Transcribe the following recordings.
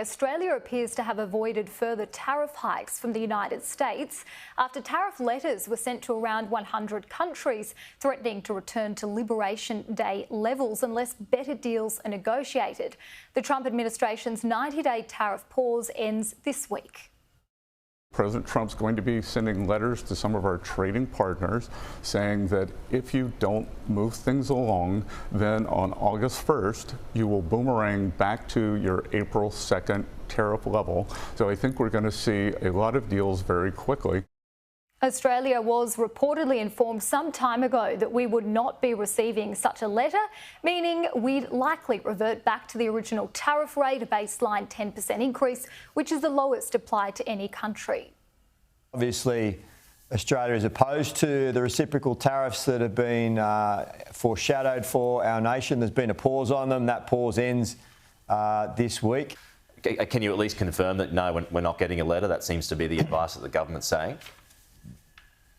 Australia appears to have avoided further tariff hikes from the United States after tariff letters were sent to around 100 countries, threatening to return to Liberation Day levels unless better deals are negotiated. The Trump administration's 90-day tariff pause ends this week. President Trump's going to be sending letters to some of our trading partners saying that if you don't move things along, then on August 1st, you will boomerang back to your April 2nd tariff level. So I think we're going to see a lot of deals very quickly. Australia was reportedly informed some time ago that we would not be receiving such a letter, meaning we'd likely revert back to the original tariff rate, a baseline 10% increase, which is the lowest applied to any country. Obviously, Australia is opposed to the reciprocal tariffs that have been foreshadowed for our nation. There's been a pause on them. That pause ends this week. Can you at least confirm that, no, we're not getting a letter? That seems to be the advice that the government's saying.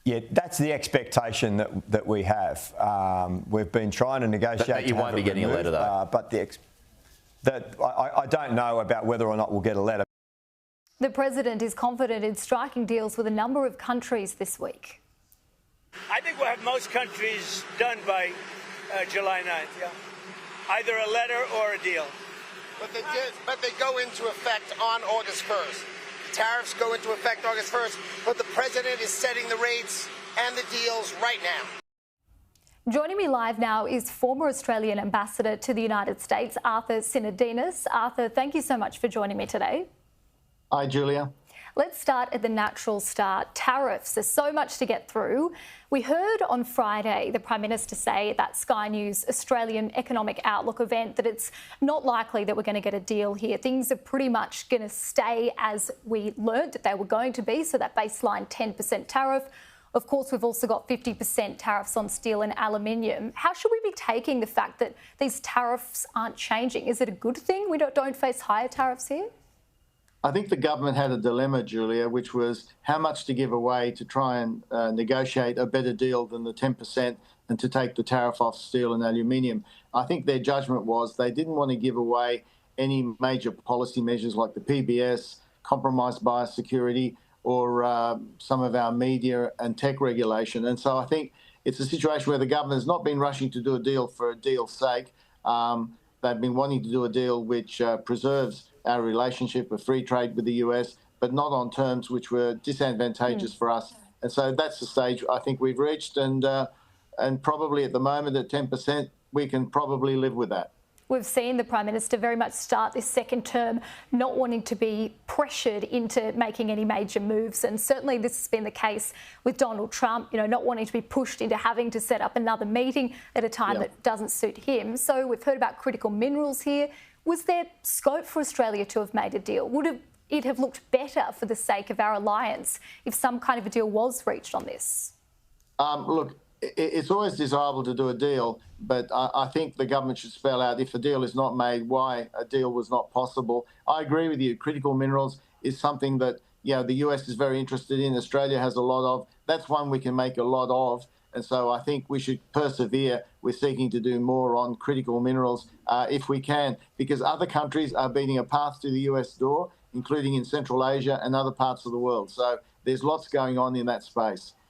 Yeah, that's the expectation that we have. We've been trying to negotiate. But you won't be getting a letter, though. I don't know about whether or not we'll get a letter. The president is confident in striking deals with a number of countries this week. I think we'll have most countries done by July 9th, yeah. Either a letter or a deal. But they go into effect on August 1st. Tariffs go into effect August 1st, but the president is setting the rates and the deals right now. Joining me live now is former Australian ambassador to the United States, Arthur Sinodinos. Arthur, thank you so much for joining me today. Hi, Julia. Let's start at the natural start, tariffs. There's so much to get through. We heard on Friday the Prime Minister say at that Sky News Australian Economic Outlook event that it's not likely that we're going to get a deal here. Things are pretty much going to stay as we learnt that they were going to be, so that baseline 10% tariff. Of course, we've also got 50% tariffs on steel and aluminium. How should we be taking the fact that these tariffs aren't changing? Is it a good thing we don't face higher tariffs here? I think the government had a dilemma, Julia, which was how much to give away to try and negotiate a better deal than the 10% and to take the tariff off steel and aluminium. I think their judgment was they didn't want to give away any major policy measures like the PBS, compromised biosecurity, or some of our media and tech regulation. And so I think it's a situation where the government has not been rushing to do a deal for a deal's sake. They've been wanting to do a deal which preserves our relationship of free trade with the US, but not on terms which were disadvantageous for us. And so that's the stage I think we've reached. And probably at the moment at 10%, we can probably live with that. We've seen the Prime Minister very much start this second term not wanting to be pressured into making any major moves. And certainly this has been the case with Donald Trump, not wanting to be pushed into having to set up another meeting at a time that doesn't suit him. So we've heard about critical minerals here. Was there scope for Australia to have made a deal? Would it have looked better for the sake of our alliance if some kind of a deal was reached on this? Look, it's always desirable to do a deal, but I think the government should spell out if a deal is not made, why a deal was not possible. I agree with you. Critical minerals is something that the US is very interested in. Australia has a lot of. That's one we can make a lot of. And so I think we should persevere with seeking to do more on critical minerals if we can, because other countries are beating a path to the US door, including in Central Asia and other parts of the world. So there's lots going on in that space.